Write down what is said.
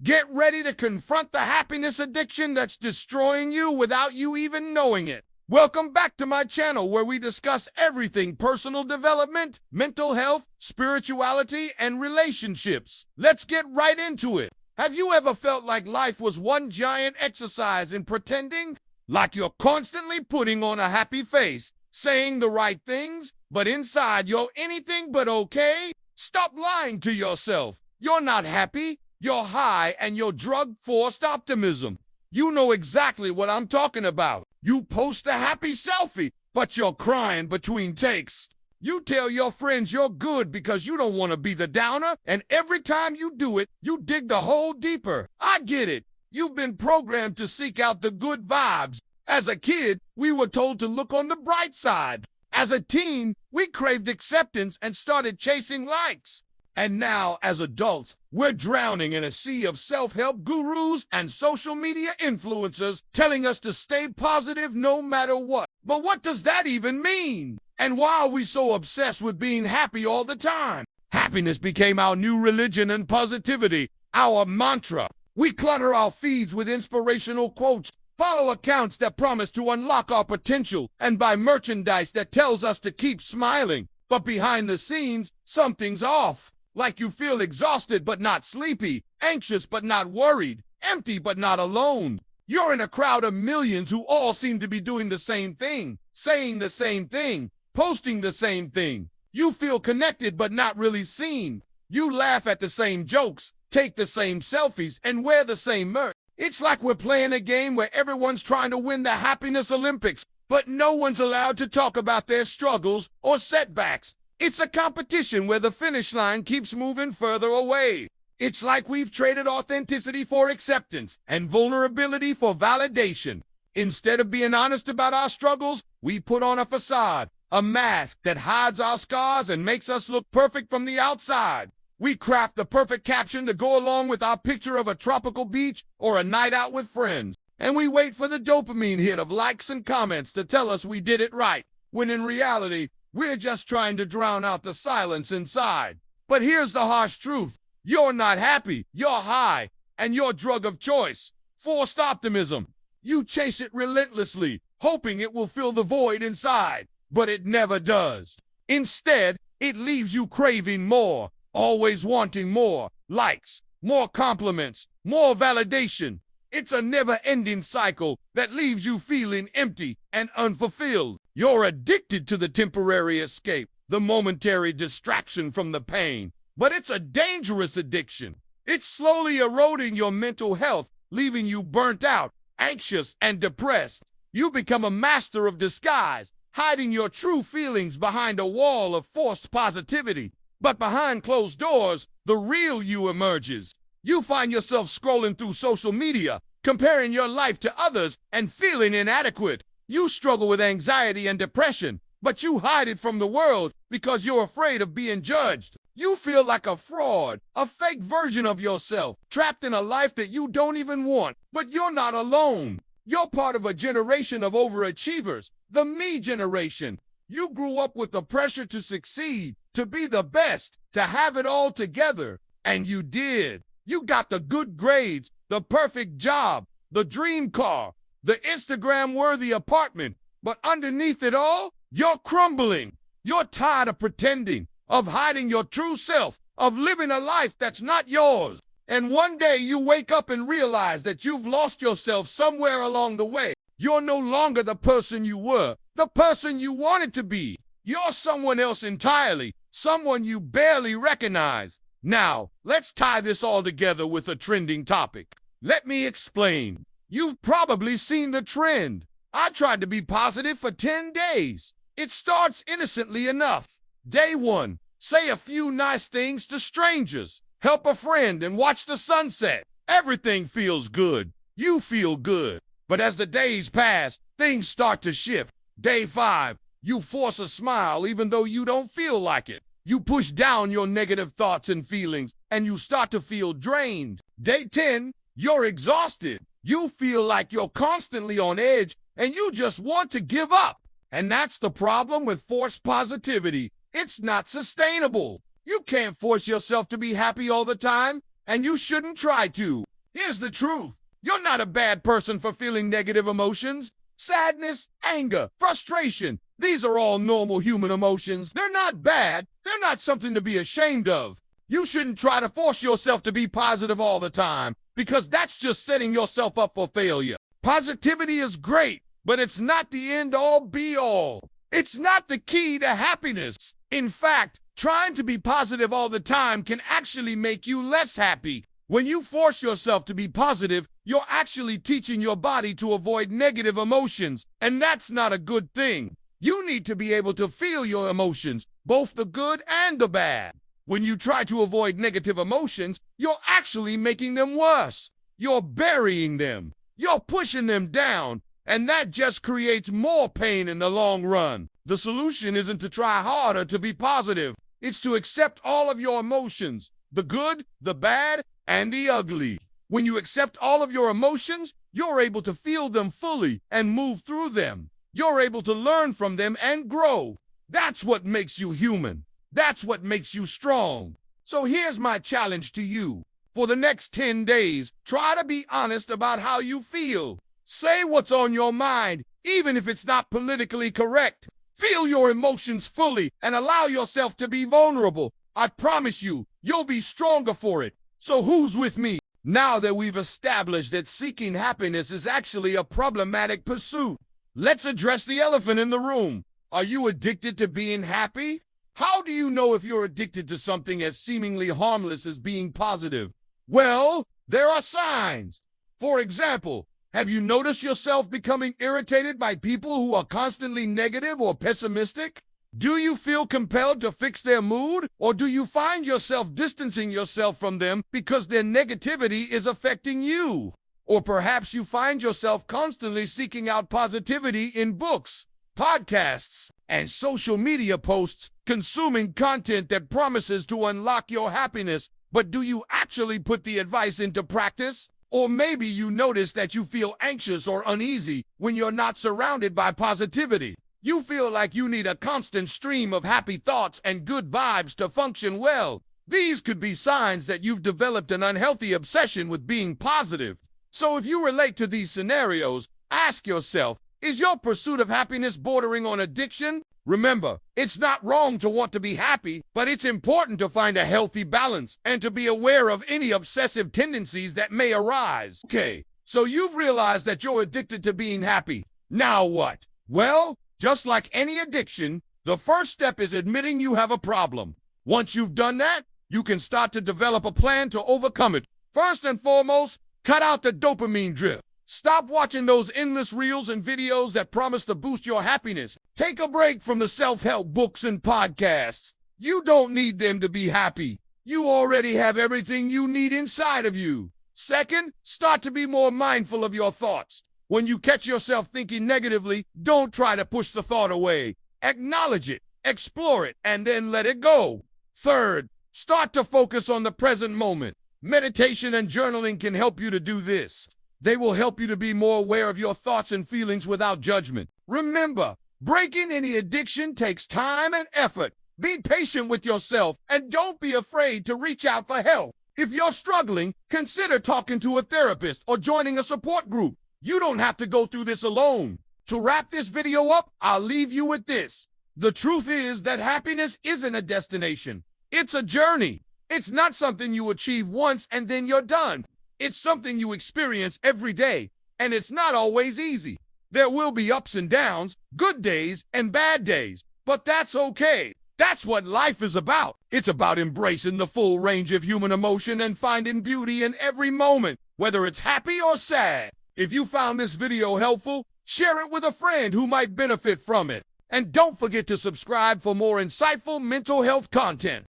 Get ready to confront the happiness addiction that's destroying you without you even knowing it. Welcome back to my channel where we discuss everything personal development, mental health, spirituality, and relationships. Let's get right into it. Have you ever felt like life was one giant exercise in pretending? Like you're constantly putting on a happy face, saying the right things, but inside you're anything but okay? Stop lying to yourself. You're not happy. You're high and you're drug-forced optimism. You know exactly what I'm talking about. You post a happy selfie, but you're crying between takes. You tell your friends you're good because you don't want to be the downer, and every time you do it, you dig the hole deeper. I get it. You've been programmed to seek out the good vibes. As a kid, we were told to look on the bright side. As a teen, we craved acceptance and started chasing likes. And now, as adults, we're drowning in a sea of self-help gurus and social media influencers telling us to stay positive no matter what. But what does that even mean? And why are we so obsessed with being happy all the time? Happiness became our new religion and positivity, our mantra. We clutter our feeds with inspirational quotes, follow accounts that promise to unlock our potential, and buy merchandise that tells us to keep smiling. But behind the scenes, something's off. Like you feel exhausted but not sleepy, anxious but not worried, empty but not alone. You're in a crowd of millions who all seem to be doing the same thing, saying the same thing, posting the same thing. You feel connected but not really seen. You laugh at the same jokes, take the same selfies, and wear the same merch. It's like we're playing a game where everyone's trying to win the happiness Olympics, but no one's allowed to talk about their struggles or setbacks. It's a competition where the finish line keeps moving further away. It's like we've traded authenticity for acceptance and vulnerability for validation. Instead of being honest about our struggles, we put on a facade, a mask that hides our scars and makes us look perfect from the outside. We craft the perfect caption to go along with our picture of a tropical beach or a night out with friends. And we wait for the dopamine hit of likes and comments to tell us we did it right, when in reality, we're just trying to drown out the silence inside. But here's the harsh truth. You're not happy, you're high, and your drug of choice, forced optimism. You chase it relentlessly, hoping it will fill the void inside, but it never does. Instead, it leaves you craving more, always wanting more likes, more compliments, more validation. It's a never-ending cycle that leaves you feeling empty and unfulfilled. You're addicted to the temporary escape, the momentary distraction from the pain. But it's a dangerous addiction. It's slowly eroding your mental health, leaving you burnt out, anxious, and depressed. You become a master of disguise, hiding your true feelings behind a wall of forced positivity. But behind closed doors, the real you emerges. You find yourself scrolling through social media, comparing your life to others, and feeling inadequate. You struggle with anxiety and depression, but you hide it from the world because you're afraid of being judged. You feel like a fraud, a fake version of yourself, trapped in a life that you don't even want. But you're not alone. You're part of a generation of overachievers, the me generation. You grew up with the pressure to succeed, to be the best, to have it all together. And you did. You got the good grades, the perfect job, the dream car, the Instagram-worthy apartment. But underneath it all, you're crumbling. You're tired of pretending, of hiding your true self, of living a life that's not yours. And one day you wake up and realize that you've lost yourself somewhere along the way. You're no longer the person you were, the person you wanted to be. You're someone else entirely, someone you barely recognize. Now, let's tie this all together with a trending topic. Let me explain. You've probably seen the trend. I tried to be positive for 10 days. It starts innocently enough. Day 1, say a few nice things to strangers. Help a friend and watch the sunset. Everything feels good. You feel good. But as the days pass, things start to shift. Day 5, you force a smile even though you don't feel like it. You push down your negative thoughts and feelings, and you start to feel drained. Day 10, you're exhausted. You feel like you're constantly on edge, and you just want to give up. And that's the problem with forced positivity. It's not sustainable. You can't force yourself to be happy all the time, and you shouldn't try to. Here's the truth. You're not a bad person for feeling negative emotions. Sadness, anger, frustration. These are all normal human emotions. They're not bad. They're not something to be ashamed of. You shouldn't try to force yourself to be positive all the time, because that's just setting yourself up for failure. Positivity is great, but it's not the end-all be-all. It's not the key to happiness. In fact, trying to be positive all the time can actually make you less happy. When you force yourself to be positive, you're actually teaching your body to avoid negative emotions, and that's not a good thing. You need to be able to feel your emotions, both the good and the bad. When you try to avoid negative emotions, you're actually making them worse. You're burying them. You're pushing them down, and that just creates more pain in the long run. The solution isn't to try harder to be positive. It's to accept all of your emotions, the good, the bad, and the ugly. When you accept all of your emotions, you're able to feel them fully and move through them. You're able to learn from them and grow. That's what makes you human. That's what makes you strong. So here's my challenge to you. For the next 10 days, try to be honest about how you feel. Say what's on your mind, even if it's not politically correct. Feel your emotions fully and allow yourself to be vulnerable. I promise you, you'll be stronger for it. So who's with me? Now that we've established that seeking happiness is actually a problematic pursuit, let's address the elephant in the room. Are you addicted to being happy? How do you know if you're addicted to something as seemingly harmless as being positive? Well, there are signs. For example, have you noticed yourself becoming irritated by people who are constantly negative or pessimistic? Do you feel compelled to fix their mood, or do you find yourself distancing yourself from them because their negativity is affecting you? Or perhaps you find yourself constantly seeking out positivity in books, podcasts, and social media posts, consuming content that promises to unlock your happiness, but do you actually put the advice into practice? Or maybe you notice that you feel anxious or uneasy when you're not surrounded by positivity. You feel like you need a constant stream of happy thoughts and good vibes to function well. These could be signs that you've developed an unhealthy obsession with being positive. So if you relate to these scenarios, ask yourself, is your pursuit of happiness bordering on addiction? Remember, it's not wrong to want to be happy, but it's important to find a healthy balance and to be aware of any obsessive tendencies that may arise. Okay, so you've realized that you're addicted to being happy. Now what? Well, just like any addiction, the first step is admitting you have a problem. Once you've done that, you can start to develop a plan to overcome it. First and foremost, cut out the dopamine drip. Stop watching those endless reels and videos that promise to boost your happiness. Take a break from the self-help books and podcasts. You don't need them to be happy. You already have everything you need inside of you. Second, start to be more mindful of your thoughts. When you catch yourself thinking negatively, don't try to push the thought away. Acknowledge it, explore it, and then let it go. Third, start to focus on the present moment. Meditation and journaling can help you to do this. They will help you to be more aware of your thoughts and feelings without judgment. Remember, breaking any addiction takes time and effort. Be patient with yourself and don't be afraid to reach out for help. If you're struggling, consider talking to a therapist or joining a support group. You don't have to go through this alone. To wrap this video up, I'll leave you with this. The truth is that happiness isn't a destination. It's a journey. It's not something you achieve once and then you're done. It's something you experience every day, and it's not always easy. There will be ups and downs, good days and bad days, but that's okay. That's what life is about. It's about embracing the full range of human emotion and finding beauty in every moment, whether it's happy or sad. If you found this video helpful, share it with a friend who might benefit from it. And don't forget to subscribe for more insightful mental health content.